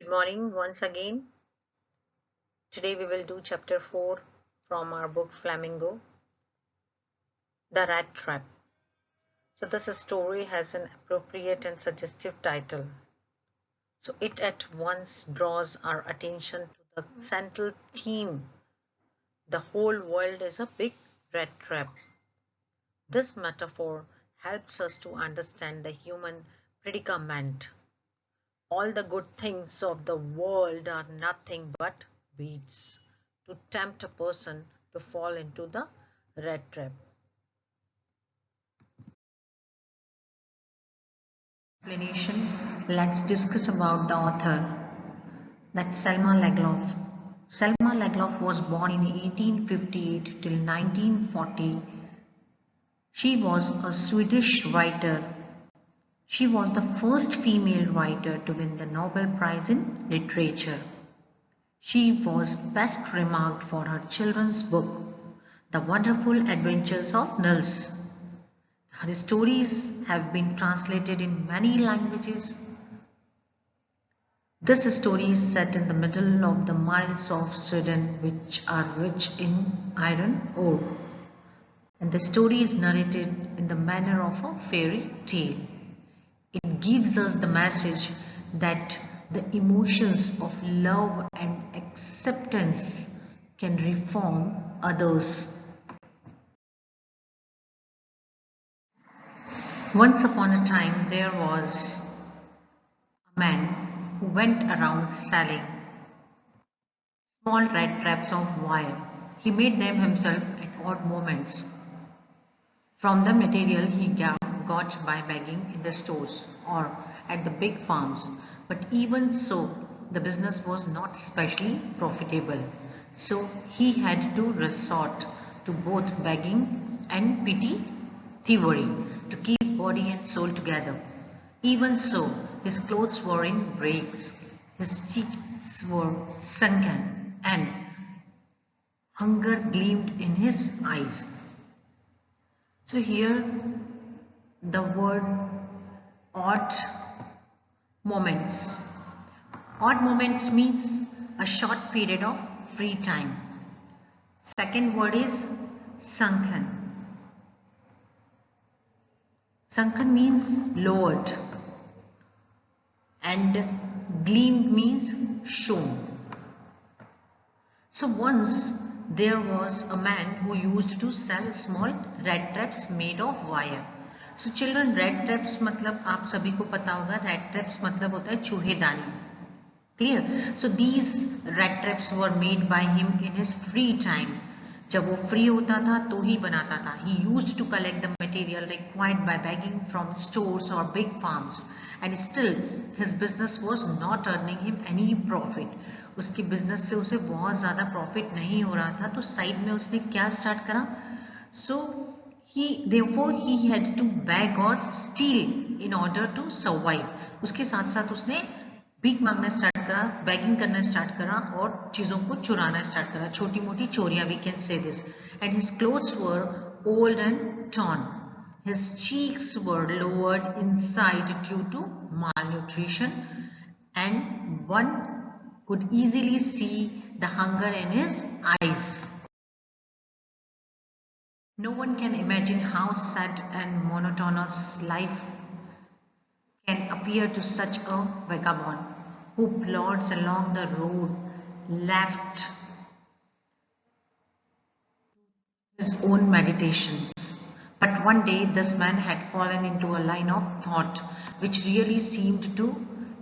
Good morning once again. Today we will do chapter 4 from our book Flamingo, The Rat Trap. So this story has an appropriate and suggestive title. So it at once draws our attention to the central theme. The whole world is a big rat trap. This metaphor helps us to understand the human predicament. All the good things of the world are nothing but weeds to tempt a person to fall into the rat trap. Explanation. Let's discuss about the author. That's Selma Lagerlöf. Selma Lagerlöf was born in 1858 till 1940. She was a Swedish writer. She was the first female writer to win the Nobel Prize in Literature. She was best remarked for her children's book, The Wonderful Adventures of Nils. Her stories have been translated in many languages. This story is set in the middle of the miles of Sweden, which are rich in iron ore. And the story is narrated in the manner of a fairy tale. It gives us the message that the emotions of love and acceptance can reform others. Once upon a time, there was a man who went around selling small rat traps of wire. He made them himself at odd moments from the material he got by begging in the stores or at the big farms. But even so, the business was not especially profitable. So he had to resort to both begging and petty thievery to keep body and soul together. Even so, his clothes were in rags, his cheeks were sunken, and hunger gleamed in his eyes. So here the word odd moments. Odd moments means a short period of free time. Second word is sunken. Sunken means lowered, and gleamed means shone. So once there was a man who used to sell small rat traps made of wire. So children, rat traps मतलब आप सभी को पता होगा, rat traps मतलब होता है चूहेदानी. Clear? So these rat traps were made by him in his free time. जब वो फ्री होता था तो ही बनाता था. He used to collect the material required by begging from stores or big farms, and still his business was not earning him any profit. उसके business से उसे बहुत ज़्यादा प्रॉफिट नहीं हो रहा था, तो साइड में उसने क्या स्टार्ट करा? सो therefore he had to beg or steal in order to survive. उसके साथ साथ उसने भीख मांगना स्टार्ट करा, बेगिंग करना स्टार्ट करा और चीज़ों को चुराना स्टार्ट करा, छोटी मोटी चोरियां, we can say this. And his clothes were old and torn. His cheeks were lowered inside due to malnutrition, and one could easily see the hunger in his eyes. No one can imagine how sad and monotonous life can appear to such a vagabond who plods along the road left his own meditations. But one day this man had fallen into a line of thought which really seemed to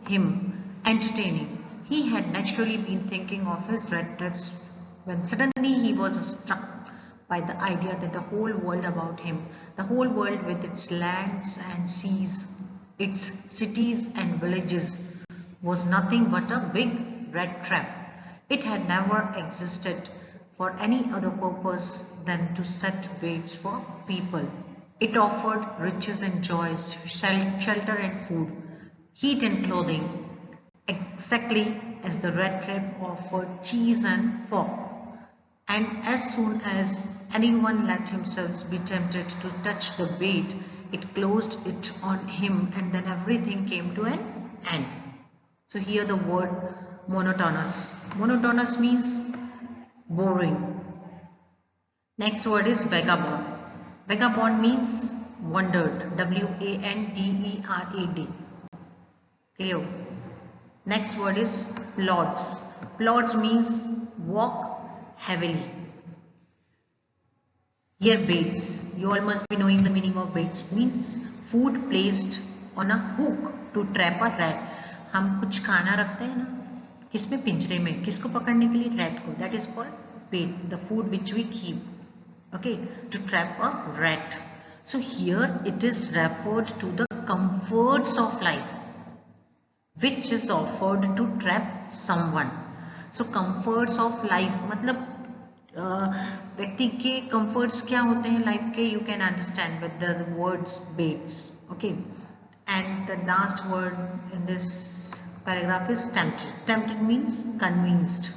him entertaining. He had naturally been thinking of his rat traps when suddenly he was struck by the idea that the whole world about him, the whole world with its lands and seas, its cities and villages, was nothing but a big rat trap. It had never existed for any other purpose than to set baits for people. It offered riches and joys, shelter and food, heat and clothing, exactly as the rat trap offered cheese and pork. And as soon as anyone let himself be tempted to touch the bait, it closed it on him, and then everything came to an end. So here the word monotonous. Monotonous means boring. Next word is vagabond. Vagabond means wandered. WANDERAD. Clear? Next word is plods. Plods means walk heavily. Here baits. You all must be knowing the meaning of baits. Means food placed on a hook to trap a rat. हम कुछ खाना रखते हैं ना, किसमें? पिंजरे में. किसको पकड़ने के लिए? रैट को. That is called bait. The food which we keep, okay, to trap a rat. So here it is referred to the comforts of life which is offered to trap someone. So comforts of life मतलब व्यक्ति के comforts क्या होते हैं life के? You can understand with the words baits. Okay, and the last word in this paragraph is tempted. Tempted means convinced.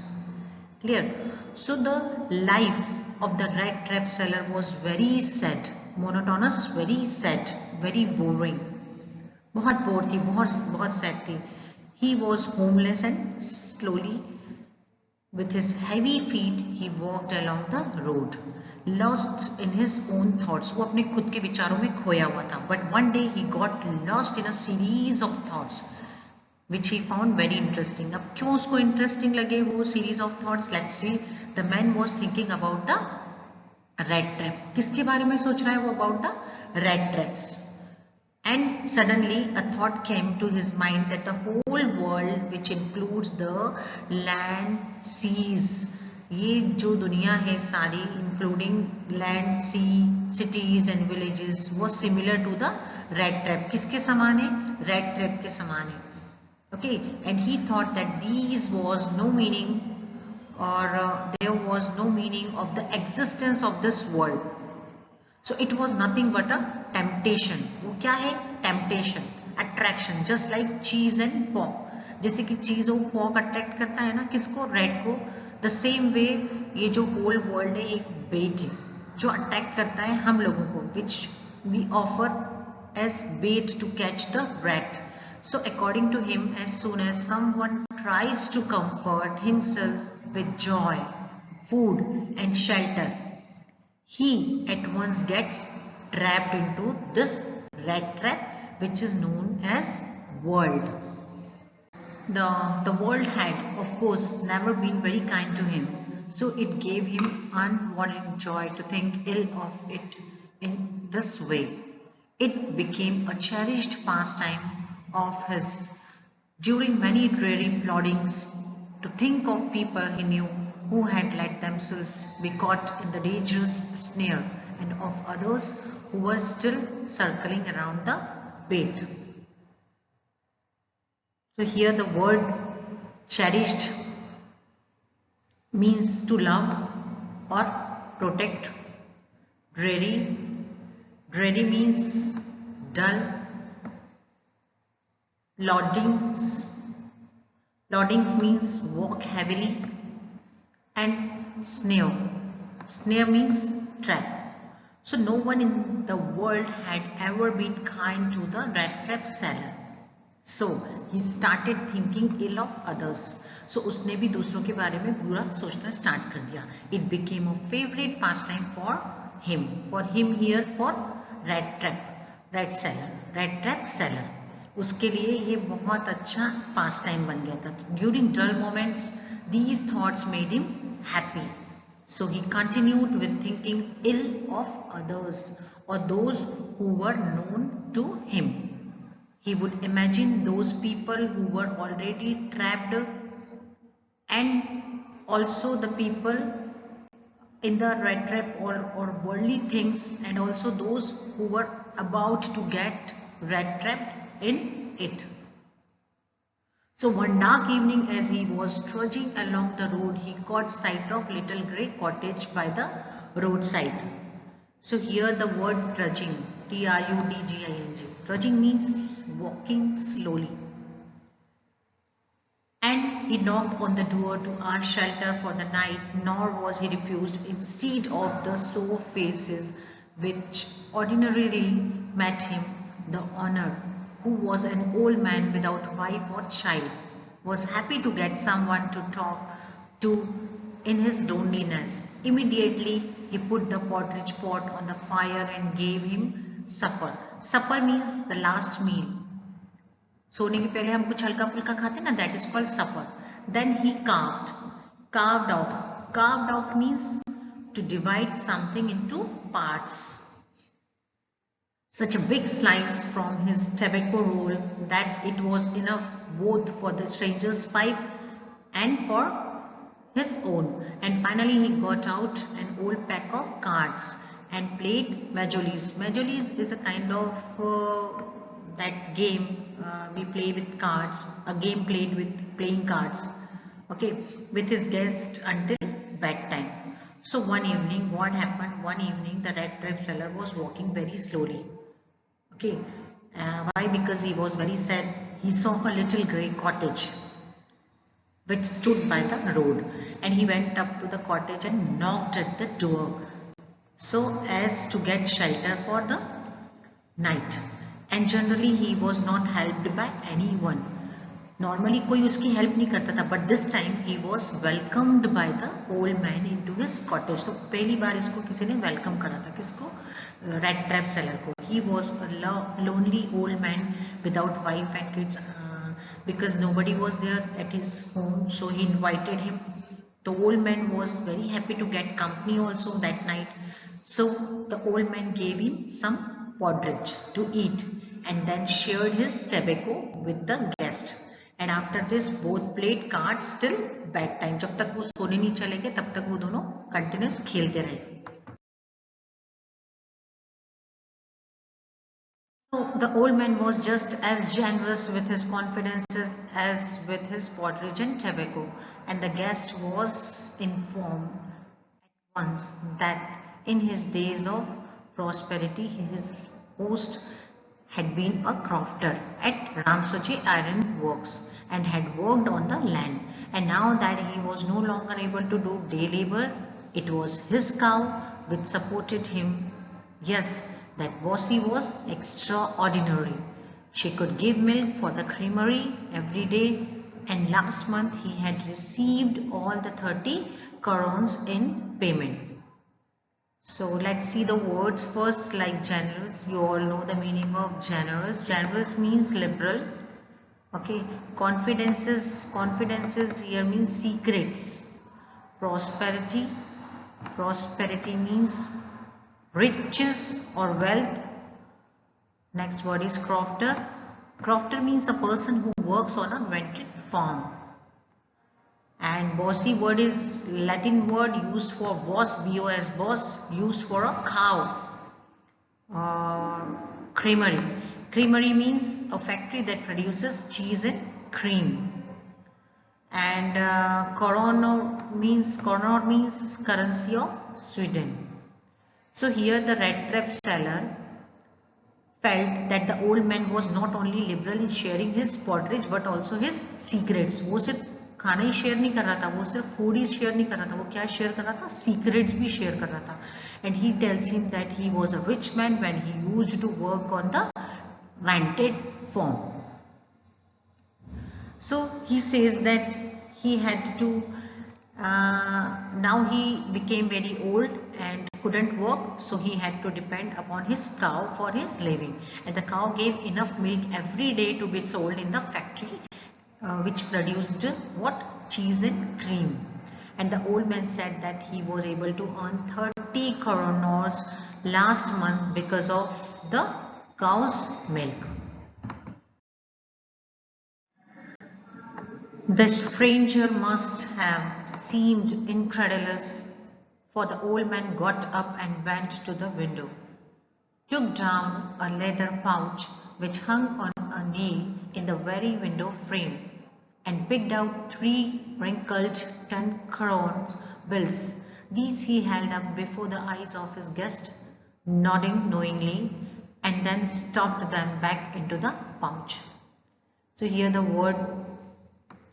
Clear? So the life of the rat trap seller was very sad, monotonous, very sad, very boring. बहुत bore थी, बहुत sad थी. He was homeless and slowly with his heavy feet he walked along the road, lost in his own thoughts. वो अपने खुद के विचारों में खोया हुआ था. But one day he got lost in a series of thoughts which he found very interesting. अब क्यों उसको interesting लगे वो series of thoughts? Let's see. The man was thinking about the rat trap. किसके बारे में सोच रहा है वो? About the rat traps. And suddenly a thought came to his mind that the whole world, which includes the land, seas, ये जो दुनिया है सारी, including land, sea, cities and villages, was similar to the rat trap. किसके समान है? rat trap के समान है. Okay, and he thought that these was no meaning, or there was no meaning of the existence of this world. So it was nothing but a temptation. वो क्या है? Temptation, attraction, just like cheese and pork. जैसे कि cheese और pork attract करता है ना किसको? Rat को. The same way ये जो whole world है एक bait है जो attract करता है हम लोगों को, which we offer as bait to catch the rat. So according to him, as soon as someone tries to comfort himself with joy, food and shelter, he at once gets trapped into this rat trap which is known as world. The world had of course never been very kind to him, so it gave him unwanted joy to think ill of it in this way. It became a cherished pastime of his during many dreary ploddings to think of people he knew who had let themselves be caught in the dangerous snare, and of others who were still circling around the bait. So here the word cherished means to love or protect. Dreary means dull. Loadings means walk heavily. And snare means trap. So no one in the world had ever been kind to the rat trap seller. So he started thinking ill of others. So उसने भी दूसरों के बारे में बुरा सोचना start कर दिया. It became a favorite pastime for him. For him here for rat trap seller. उसके लिए ये बहुत अच्छा pastime बन गया था. During dull moments, these thoughts made him happy. So he continued with thinking ill of others or those who were known to him. He would imagine those people who were already trapped and also the people in the rat trap or worldly things, and also those who were about to get rat trapped in it. So one dark evening, as he was trudging along the road, he caught sight of little grey cottage by the roadside. So here the word trudging, Trudging. Trudging means walking slowly. And he knocked on the door to ask shelter for the night, nor was he refused. Instead of the sour faces which ordinarily met him, the owner, who was an old man without wife or child, was happy to get someone to talk to in his loneliness. Immediately, he put the porridge pot on the fire and gave him supper. Supper means the last meal. सोने के पहले हम कुछ हल्का फुल्का खाते ना, that is called supper. Then he carved off. Carved off means to divide something into parts. Such a big slice from his tobacco roll that it was enough both for the stranger's pipe and for his own. And finally he got out an old pack of cards and played Majolis. Majolis is a kind of that game we play with cards, a game played with playing cards, okay, with his guest until bedtime. So one evening, what happened? One evening the Rattrap seller was walking very slowly. Okay, why? Because he was very sad. He saw a little grey cottage which stood by the road, and he went up to the cottage and knocked at the door so as to get shelter for the night. And generally he was not helped by anyone. Normally कोई उसकी help नहीं करता था, but this time he was welcomed by the old man into his cottage. तो पहली बार इसको किसी ने welcome करा था, किसको? Rattrap seller को. He was a lonely old man without wife and kids because nobody was there at his home, so he invited him. The old man was very happy to get company also that night. So the old man gave him some porridge to eat and then shared his tobacco with the guest. And after this both played cards till bedtime. जब तक वो सोने नहीं चले गए तब तक वो दोनों continuous खेलते रहे. So the old man was just as generous with his confidences as with his porridge and tobacco, and the guest was informed at once that in his days of prosperity his host had been a crofter at Ramsoji Iron Works and had worked on the land, and now that he was no longer able to do day labor, it was his cow which supported him. Yes, that Bossy was extraordinary. She could give milk for the creamery every day, and last month he had received all the 30 crowns in payment. So let's see the words first, like generous. You all know the meaning of generous. Generous means liberal. Okay. Confidences here means secrets. Prosperity. Prosperity means riches or wealth. Next word is crofter. Crofter means a person who works on a rented farm. And bossy word is Latin word used for boss, B-O-S, boss, used for a cow. Creamery. Creamery means a factory that produces cheese and cream. And kronor means currency of Sweden. So here the Rattrap seller felt that the old man was not only liberal in sharing his porridge but also his secrets. वो सिर्फ खाना ही share नहीं कर रहा था, वो सिर्फ food ही share नहीं कर रहा था, वो क्या शेयर कर रहा था? सीक्रेट्स भी शेयर कर रहा था. And he tells him that he was a rich man when he used to work on the rented farm. So he says that he had to now he became very old and couldn't work, so he had to depend upon his cow for his living, and the cow gave enough milk every day to be sold in the factory which produced what? Cheese and cream. And the old man said that he was able to earn 30 kronors last month because of the cow's milk. The stranger must have seemed incredulous, for the old man got up and went to the window, took down a leather pouch which hung on a nail in the very window frame, and picked out 3 wrinkled 10-kron bills. These he held up before the eyes of his guest, nodding knowingly, and then stuffed them back into the pouch. So here the word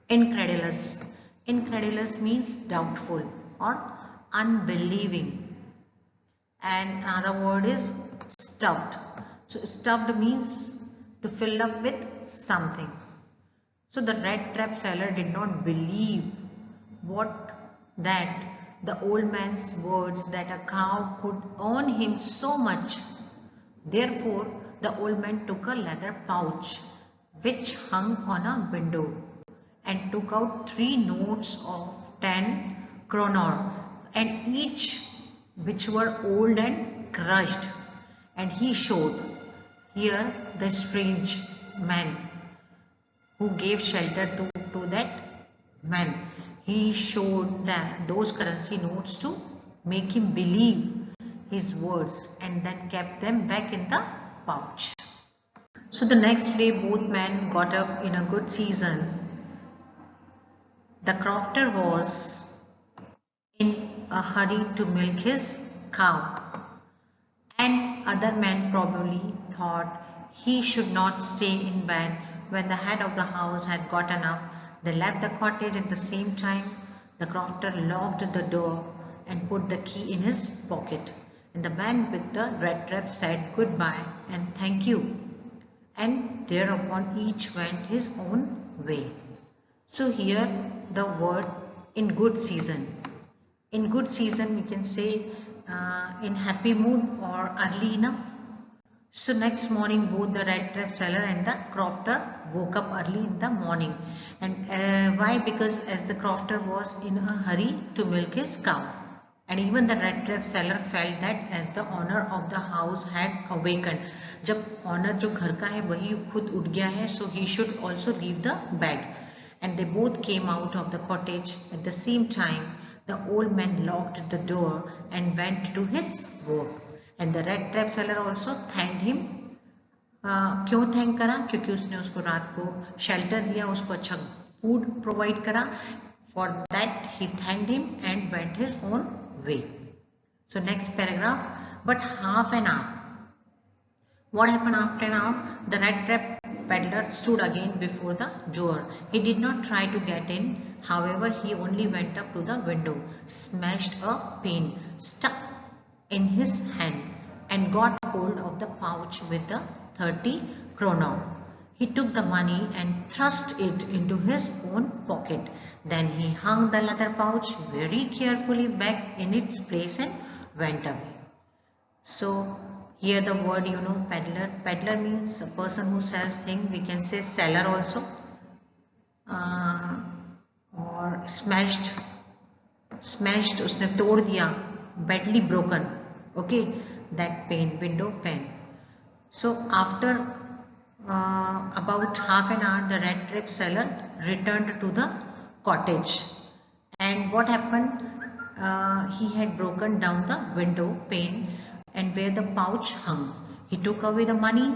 incredulous. Incredulous means doubtful or unbelieving. And another word is stuffed. So stuffed means to fill up with something. So the rat trap seller did not believe what that the old man's words that a cow could earn him so much. Therefore, the old man took a leather pouch which hung on a window and took out 3 notes of 10 kroner and each which were old and crushed, and he showed here the strange man who gave shelter to that man. He showed that those currency notes to make him believe his words and then kept them back in the pouch. So the next day both men got up in a good season. The crofter was in a hurry to milk his cow, and other men probably thought he should not stay in bed. When the head of the house had gotten up, they left the cottage at the same time. The crofter locked the door and put the key in his pocket, and the man with the red trap said goodbye and thank you, and thereupon each went his own way. So here the word in good season. In good season we can say in happy mood or early enough. So next morning both the red trap seller and the crofter woke up early in the morning. And why? Because as the crofter was in a hurry to milk his cow. And even the red trap seller felt that as the owner of the house had awakened. जब owner जो घर का है वही खुद उठ गया है, so he should also leave the bed. And they both came out of the cottage at the same time. The old man locked the door and went to his work. And the red trap seller also thanked him. क्यों thank करा? क्योंकि उसने उसको रात को shelter दिया, उसको अच्छा फूड प्रोवाइड करा. For that he thanked him and went his own way. So next paragraph. But half an hour. What happened after an hour? The red trap peddler stood again before the door. He did not try to get in. However, he only went up to the window, smashed a pane, stuck in his hand, and got hold of the pouch with the 30 kroner. He took the money and thrust it into his own pocket. Then he hung the leather pouch very carefully back in its place and went away. So here the word peddler. Peddler means a person who sells things. We can say seller also. Or smashed, उसने तोड़ दिया, badly broken, okay, that pane, window pane. So after about half an hour, the red trap seller returned to the cottage. And what happened? He had broken down the window pane and where the pouch hung. He took away the money,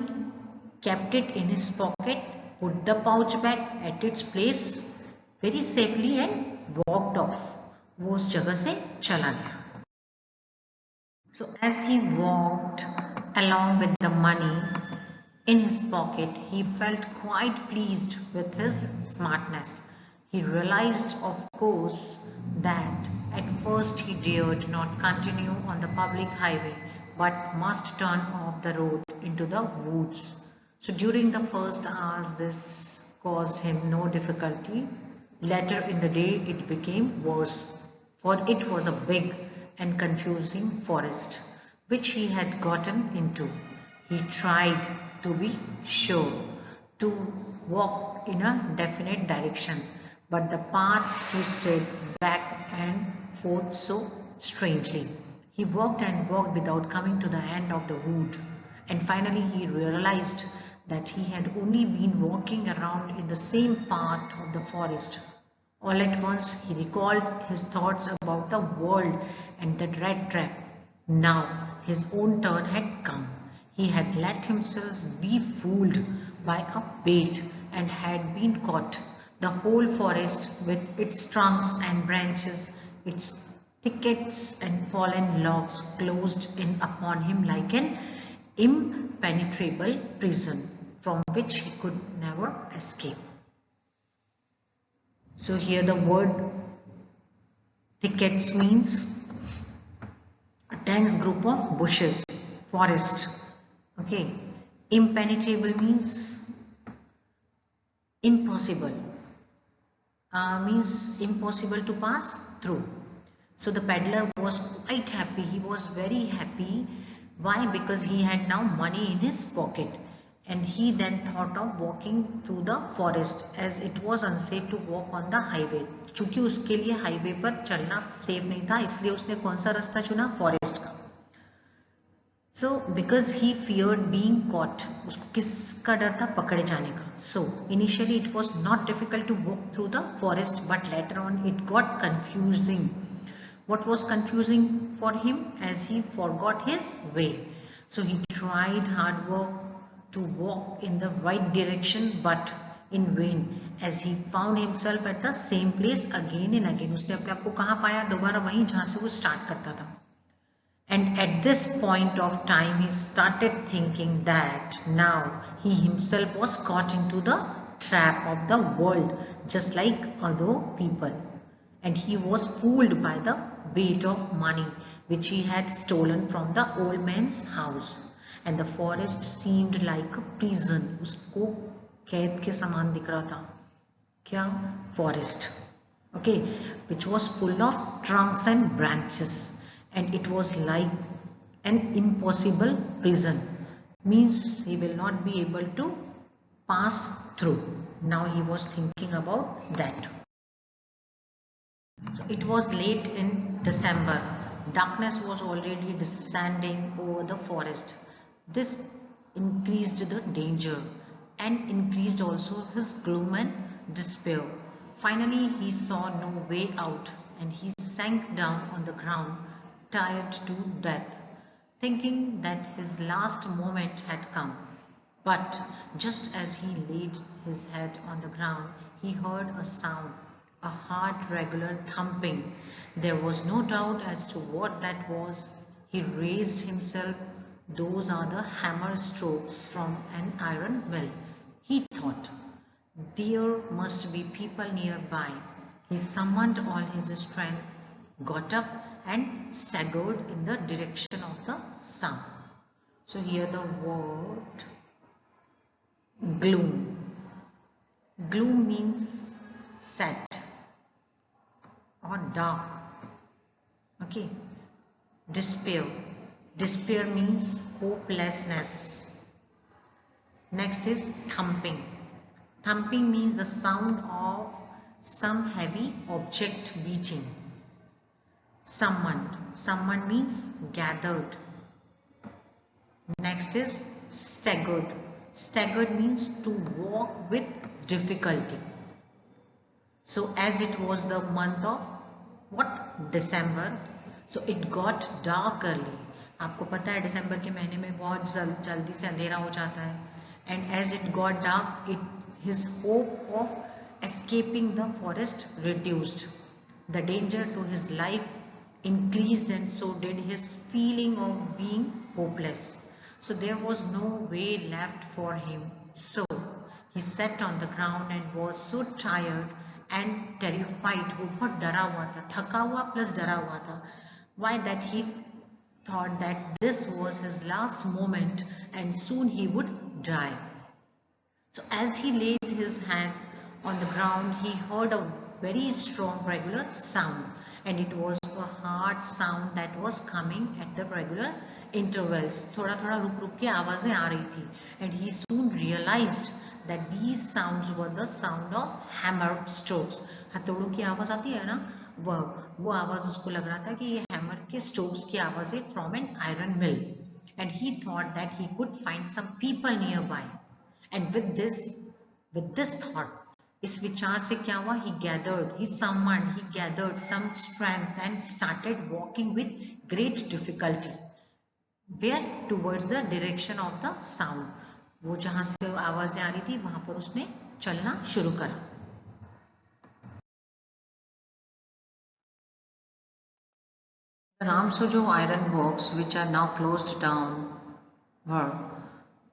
kept it in his pocket, put the pouch back at its place very safely and walked off. वो उस जगह से चला गया. So as he walked along with the money in his pocket, he felt quite pleased with his smartness. He realized, of course, that at first he dared not continue on the public highway, but must turn off the road into the woods. So during the first hours, this caused him no difficulty. Later in the day, it became worse, for it was a big and confusing forest, which he had gotten into. He tried to be sure to walk in a definite direction, but the paths twisted back and forth so strangely. He walked and walked without coming to the end of the wood, and finally he realized that he had only been walking around in the same part of the forest. All at once he recalled his thoughts about the world and the rat trap. Now his own turn had come. He had let himself be fooled by a bait and had been caught. The whole forest with its trunks and branches, its thickets and fallen logs closed in upon him like an impenetrable prison from which he could never escape. So here the word thickets means a dense group of bushes, forest. Okay. Impenetrable means impossible means impossible to pass through. So the peddler was quite happy. He was very happy. Why? Because he had now money in his pocket. And he then thought of walking through the forest as it was unsafe to walk on the highway. चूंकि उसके लिए highway पर चलना safe नहीं था, इसलिए उसने कौन सा रास्ता चुना? फॉरेस्ट का. So because he feared being caught, उसको किसका डर था? पकड़े जाने का. So initially it was not difficult to walk through the forest, but later on it got confusing. What was confusing for him? As he forgot his way. So he tried hard work to walk in the right direction, but in vain, as he found himself at the same place again and again. उसने अपने आप को कहाँ पाया? दोबारा वहीं जहाँ से वो स्टार्ट करता था. And at this point of time, he started thinking that now he himself was caught into the trap of the world, just like other people. And he was fooled by the weight of money which he had stolen from the old man's house. And the forest seemed like a prison. उसको कैद के समान दिख रहा था. क्या? Forest. Okay, which was full of trunks and branches. And it was like an impossible prison. Means he will not be able to pass through. Now he was thinking about that. So it was late in December. Darkness was already descending over the forest. This increased the danger and increased also his gloom and despair. Finally, he saw no way out and he sank down on the ground, tired to death, thinking that his last moment had come. But just as he laid his head on the ground, he heard a sound, a hard, regular thumping. There was no doubt as to what that was. He raised himself. Those are the hammer strokes from an iron mill, he thought. There must be people nearby. He summoned all his strength, got up and staggered in the direction of the sound. So here the word gloom. Gloom means sad or dark. Okay. Despair. Despair means hopelessness. Next is thumping. Thumping means the sound of some heavy object beating. Summoned. Summoned means gathered. Next is staggered. Staggered means to walk with difficulty. So as it was the month of what? December. So it got dark early. आपको पता है दिसंबर के महीने में बहुत जल्दी से अंधेरा हो जाता है. And as it got dark, his hope of escaping the forest reduced. The danger to his life increased and so did his feeling of being hopeless. So there was no way left for him. So he sat on the ground and was so tired and terrified. वो बहुत डरा हुआ था, थका हुआ plus डरा हुआ था. Why? That he thought that this was his last moment and soon he would die. So as he laid his hand on the ground, he heard a very strong regular sound, and it was a hard sound that was coming at the regular intervals. थोड़ा थोड़ा रुक रुक के आवाजें आ रही थी. And he soon realized that these sounds were the sound of hammer strokes. हथौड़ों की आवाज आती है ना, वो आवाज उसको लग रहा था कि ये हैमर के स्ट्रोक्स की आवाज है from an iron mill. And he thought that he could find some people nearby. And with this thought, इस विचार से क्या हुआ? He gathered some strength and started walking with great difficulty. Where? Towards the direction of the sound. वो जहां से आवाजें आ रही थी वहां पर उसने चलना शुरू करा. The Ramsojo iron works, which are now closed down, were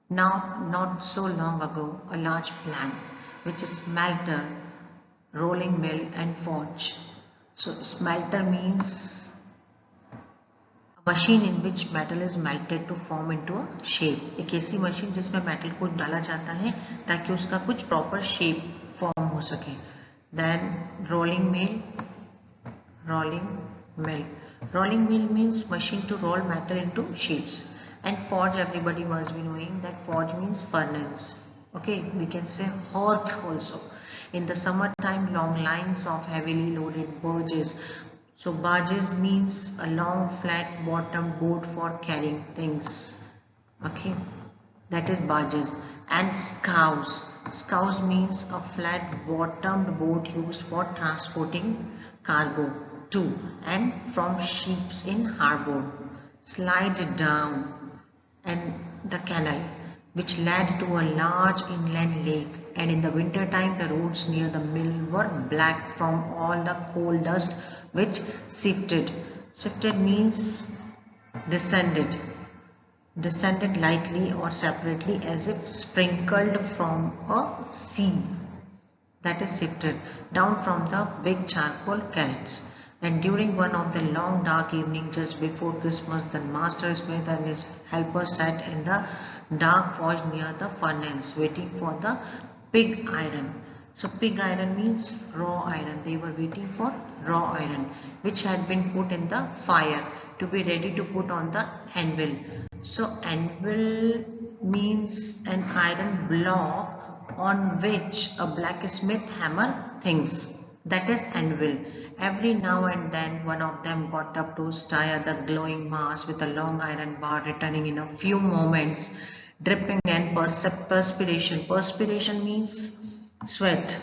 now not so long ago a large plant, which is smelter, rolling mill and forge. So smelter means a machine in which metal is melted to form into a shape. एक ऐसी machine जिसमें metal को डाला जाता है ताकि उसका कुछ प्रॉपर शेप फॉर्म हो सके. Then rolling mill. Rolling mill. Rolling mill means machine to roll metal into sheets. And forge, everybody must be knowing that forge means furnace. Okay, we can say hearth also. In the summertime, long lines of heavily loaded barges. So barges means a long flat bottom boat for carrying things. Okay, that is barges. And scows means a flat bottomed boat used for transporting cargo to and from ships in harbor. Slide down and the canal which led to a large inland lake, and in the winter time the roads near the mill were black from all the coal dust which sifted means descended lightly or separately as if sprinkled from a sieve, that is sifted down from the big charcoal carrots. And during one of the long dark evenings just before Christmas, the master smith and his helper sat in the dark forge near the furnace waiting for the pig iron. So pig iron means raw iron. They were waiting for raw iron which had been put in the fire to be ready to put on the anvil. So anvil means an iron block on which a blacksmith hammer things. That is anvil. Every now and then one of them got up to stir the glowing mass with a long iron bar, returning in a few moments, dripping and perspiration. Perspiration means sweat.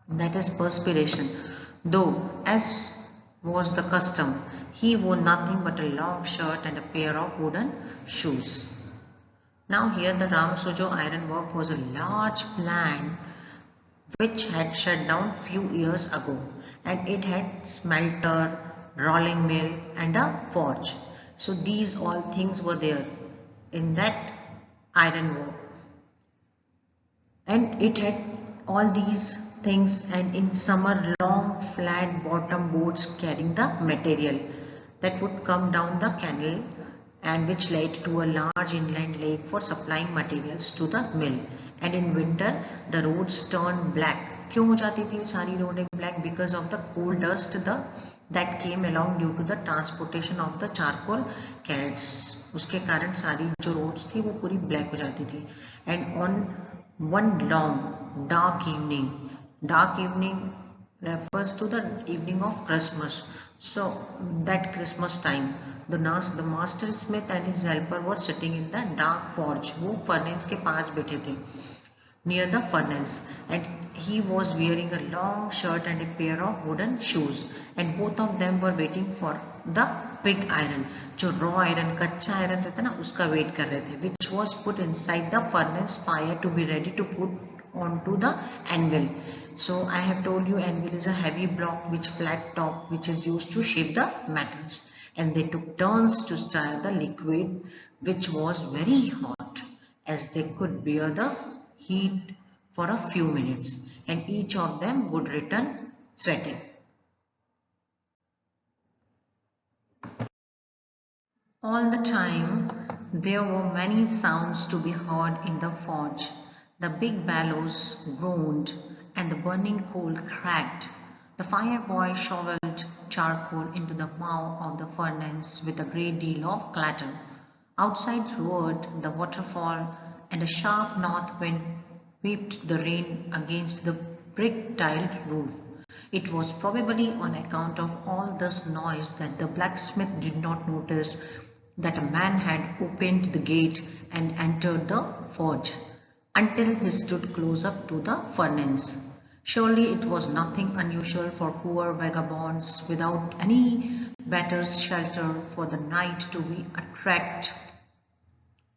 That is perspiration. Though, as was the custom, he wore nothing but a long shirt and a pair of wooden shoes. Now here the Ramasujo iron work was a large plant which had shut down few years ago, and it had smelter, rolling mill and a forge. So these all things were there in that iron work, and it had all these things, and in summer long flat bottom boats carrying the material that would come down the canal and which led to a large inland lake for supplying materials to the mill. And in winter the roads turned black. क्यों हो जाती थी सारी रोडें black? Because of the coal dust that came along due to the transportation of the charcoal carrots. उसके कारण सारी जो roads थी वो पूरी black हो जाती थी. And on one long dark evening refers to the evening of Christmas. So that Christmas time, the master smith and his helper were sitting in the dark forge. वो furnace के पास बैठे थे, near the furnace, and he was wearing a long shirt and a pair of wooden shoes, and both of them were waiting for the pig iron. जो raw iron, कच्चा iron रहता ना, उसका wait कर रहे थे, which was put inside the furnace fire to be ready to put onto the anvil. So I have told you anvil is a heavy block which flat top which is used to shape the metals, and they took turns to stir the liquid which was very hot as they could bear the heat for a few minutes, and each of them would return sweating. All the time there were many sounds to be heard in the forge. The big bellows groaned and the burning coal cracked. The fire boy shoveled charcoal into the mouth of the furnace with a great deal of clatter. Outside roared the waterfall, and a sharp north wind whipped the rain against the brick-tiled roof. It was probably on account of all this noise that the blacksmith did not notice that a man had opened the gate and entered the forge until he stood close up to the furnace. Surely it was nothing unusual for poor vagabonds without any better shelter for the night to be attracted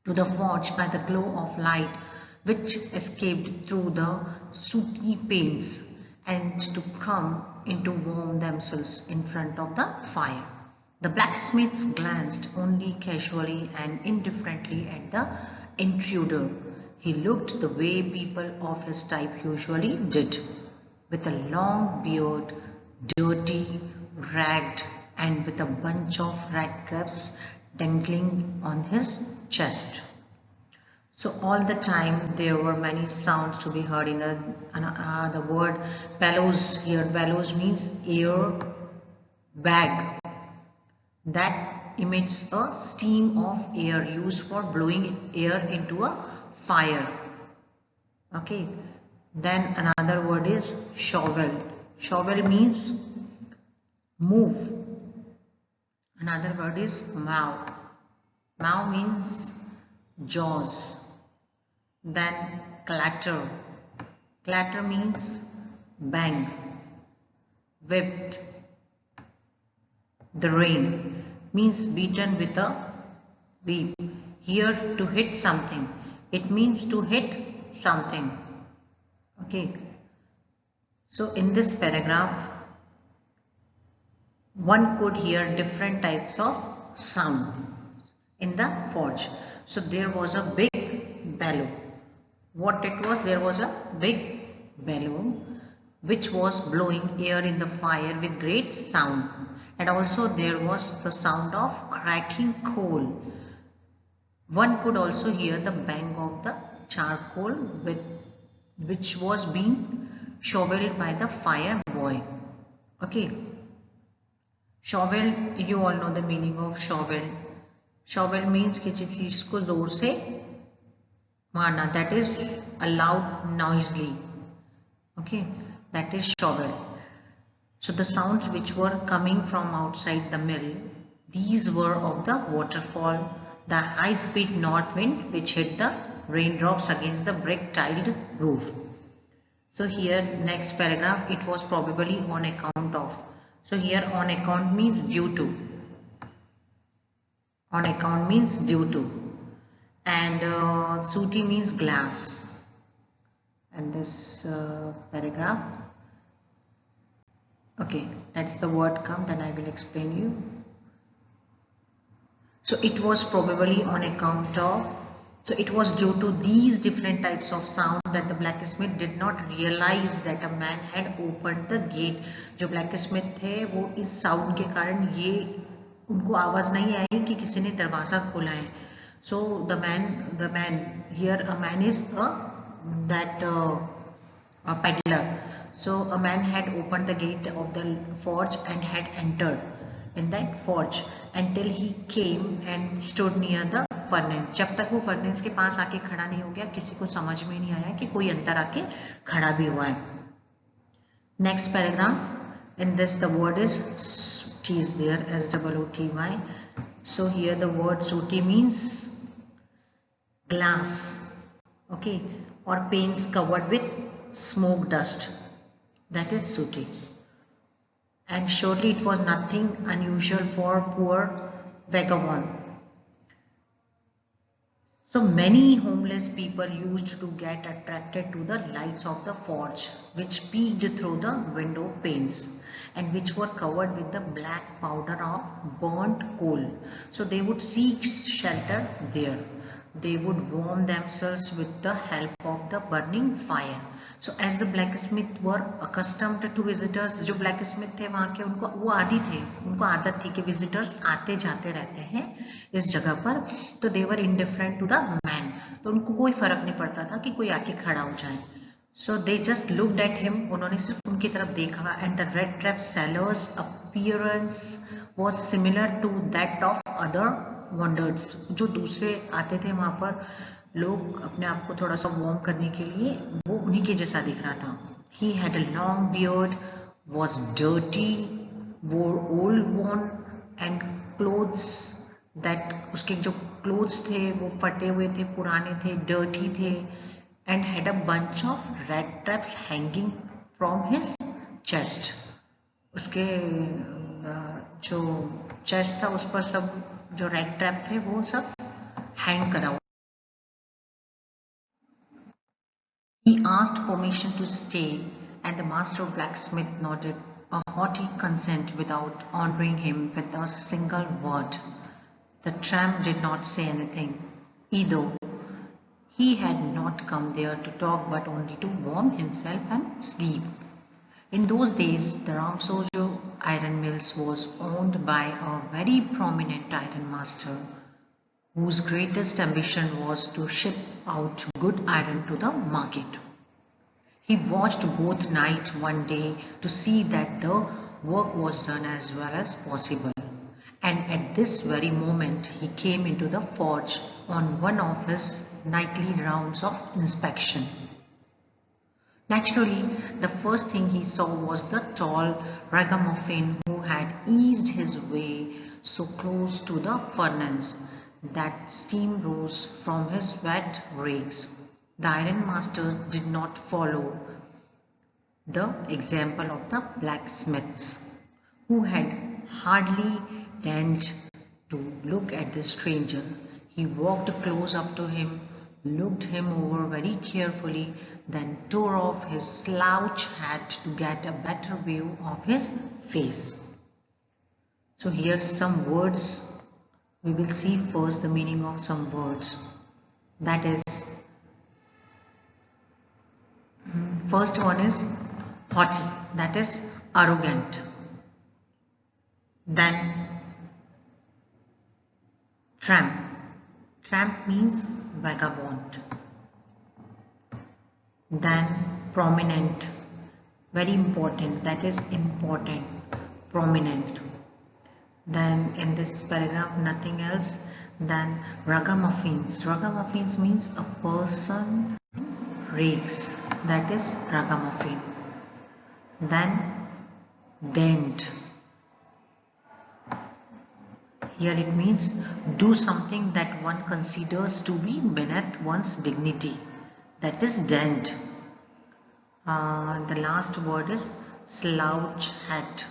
to the forge by the glow of light which escaped through the sooty panes, and to come in to warm themselves in front of the fire. The blacksmiths glanced only casually and indifferently at the intruder. He looked the way people of his type usually did, with a long beard, dirty, ragged, and with a bunch of rat traps dangling on his chest. So all the time there were many sounds to be heard in the word bellows here. Bellows means air bag that emits a steam of air used for blowing air into a fire. Okay. Then another word is shovel. Shovel means move. Another word is mow. Mow means jaws. Then clatter. Clatter means bang. Whipped. The rain means beaten with a whip. Here to hit something. It means to hit something. Okay. So in this paragraph, one could hear different types of sound in the forge. So there was a big bellow. What it was? There was a big bellow which was blowing air in the fire with great sound, and also there was the sound of cracking coal. One could also hear the bang of the charcoal which was being shoveled by the fire boy. Okay. Shovel, you all know the meaning of shovel. Shovel means किसी चीज को जोर से मारना. That is loud, noisily. Okay, that is shovel. So the sounds which were coming from outside the mill, these were of the waterfall, the high-speed north wind which hit the raindrops against the brick-tiled roof. So here next paragraph, it was probably on account of. So here on account means due to. On account means due to. And sooty means glass. And this paragraph. Okay, that's the word come, then I will explain you. So it was probably on account of. So it was due to these different types of sound that the blacksmith did not realize that a man had opened the gate. जो blacksmith थे वो इस sound के कारण ये उनको आवाज नहीं आई कि किसी ने दरवाजा खोला है. So the man here, a man is a peddler. So a man had opened the gate of the forge and had entered in that forge until he came and stood near the furnace. जब तक वो furnace के पास आके खड़ा नहीं हो गया, किसी को समझ में नहीं आया कि कोई अंदर आके खड़ा भी हुआ है. Next paragraph. In this the word is sooty is there, SOOTY. So here the word sooty means glass, okay, or panes covered with smoke dust. That is sooty. And surely it was nothing unusual for poor vagabond. So many homeless people used to get attracted to the lights of the forge, which peeked through the window panes and which were covered with the black powder of burnt coal. So they would seek shelter there. They would warm themselves with the help of the burning fire. So as the blacksmith were accustomed to visitors, जो blacksmith थे वहाँ के उनको वो आदी थे, उनको आदत थी कि visitors आते जाते रहते हैं इस जगह पर, तो they were indifferent to the man. तो उनको कोई फर्क नहीं पड़ता था कि कोई आके खड़ा हो जाए. So they just looked at him. उन्होंने सिर्फ उनकी तरफ देखा. And the Rattrap seller's appearance was similar to that of other wanderers. जो दूसरे आते थे वहाँ पर लोग अपने आप को थोड़ा सा वार्म करने के लिए, वो उन्हीं के जैसा दिख रहा था. He had a long beard, was dirty, wore old worn and clothes that उसके जो clothes थे वो फटे हुए थे, पुराने थे, dirty थे, and had a bunch of rat traps hanging from his chest. उसके जो chest था उस पर सब जो rat trap थे वो सब hang करा हुआ. He asked permission to stay, and the master blacksmith nodded a haughty consent without honoring him with a single word. The tramp did not say anything, either. He had not come there to talk but only to warm himself and sleep. In those days, the Ramsojo iron mills was owned by a very prominent iron master, whose greatest ambition was to ship out good iron to the market. He watched both night one day to see that the work was done as well as possible. And at this very moment he came into the forge on one of his nightly rounds of inspection. Naturally, the first thing he saw was the tall ragamuffin who had eased his way so close to the furnace that steam rose from his wet rags. The ironmaster did not follow the example of the blacksmiths, who had hardly deigned to look at the stranger. He walked close up to him, looked him over very carefully, then tore off his slouch hat to get a better view of his face. So here some words. We will see first the meaning of some words. That is, first one is haughty, that is arrogant. Then tramp. Tramp means vagabond. Then prominent, very important, that is important, prominent. Then in this paragraph nothing else. Then ragamuffins. Ragamuffins means a person rakes, that is ragamuffin. Then dent. Here it means do something that one considers to be beneath one's dignity, that is dent. The last word is slouch hat.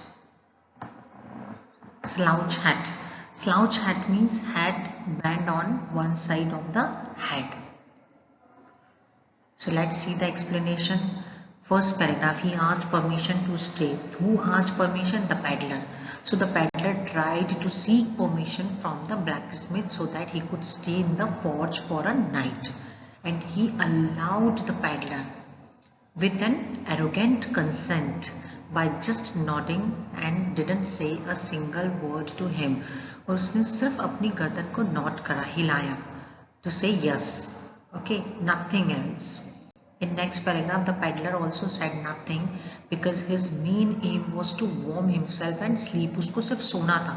Slouch hat. Slouch hat means hat band on one side of the head. So let's see the explanation. First paragraph, he asked permission to stay. Who asked permission? The peddler. So the peddler tried to seek permission from the blacksmith so that he could stay in the forge for a night. And he allowed the peddler with an arrogant consent by just nodding and didn't say a single word to him. और उसने सिर्फ अपनी गर्दन को not करा, हिलाया, to say yes. Okay, nothing else. In next paragraph, the peddler also said nothing because his main aim was to warm himself and sleep. उसको सिर्फ सोना था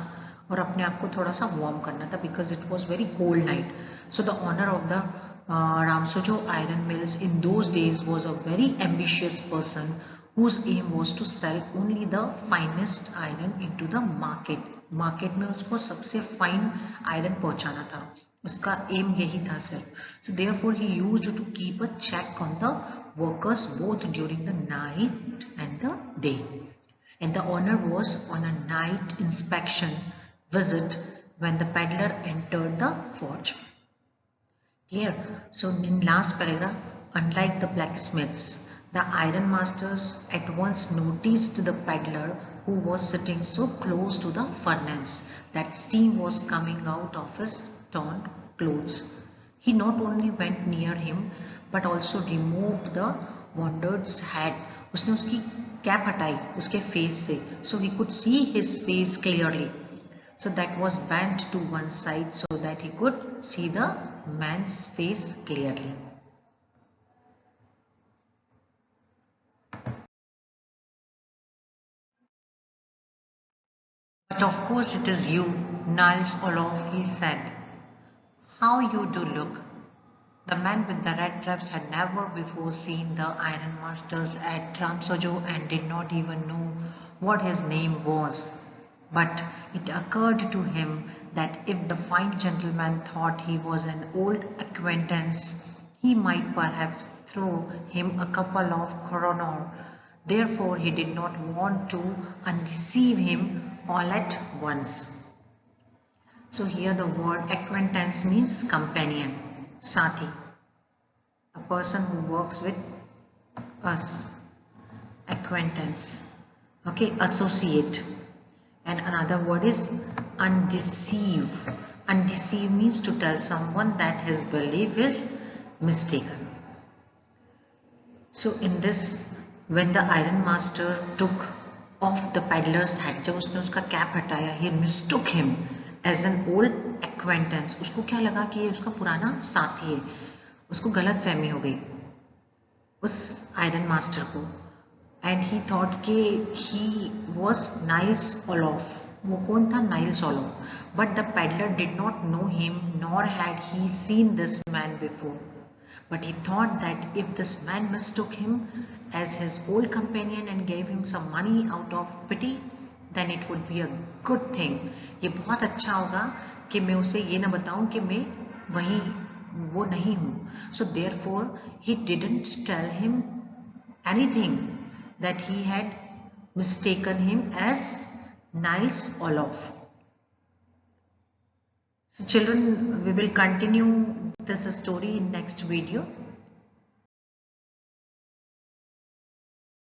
और अपने आप को थोड़ा सा warm करना था because it was very cold night. So the owner of the Ramsojo iron mills in those days was a very ambitious person whose aim was to sell only the finest iron into the market. Market में उसको सबसे fine iron पहुंचाना था. उसका aim यही था सिर्फ. So therefore he used to keep a check on the workers both during the night and the day. And the owner was on a night inspection visit when the peddler entered the forge. Clear? So in last paragraph, unlike the blacksmiths, the iron masters at once noticed the peddler who was sitting so close to the furnace that steam was coming out of his torn clothes. He not only went near him but also removed the wanderer's hat. उसने उसकी cap हटाई उसके face से, so he could see his face clearly. So that was bent to one side so that he could see the man's face clearly. But of course it is you, Niles Olof, he said. How you do look. The man with the red traps had never before seen the ironmasters at Ramsojo and did not even know what his name was. But it occurred to him that if the fine gentleman thought he was an old acquaintance, he might perhaps throw him a couple of kroner. Therefore, he did not want to undeceive him all at once. So here the word acquaintance means companion, sathi, a person who works with us, acquaintance, okay, associate. And another word is undeceive. Undeceive means to tell someone that his belief is mistaken. So in this, when the iron master took off the peddler's hat, जब उसने उसका cap हटाया, he mistook him as an old acquaintance. उसको क्या लगा कि ये उसका पुराना साथी है. उसको गलत फहमी हो गई उस आयरन मास्टर को. एंड ही थॉट कि ही वॉज नाइल्स ओलॉफ. वो कौन था? Nils Olof. But the peddler did not know him nor had he seen this man before. But he thought that if this man mistook him as his old companion and gave him some money out of pity, then it would be a good thing. ये बहुत अच्छा होगा कि मैं उसे ये ना बताऊं कि मैं वही वो नहीं हूँ. So therefore he didn't tell him anything that he had mistaken him as Niles Olaf. So children, we will continue this story in next video.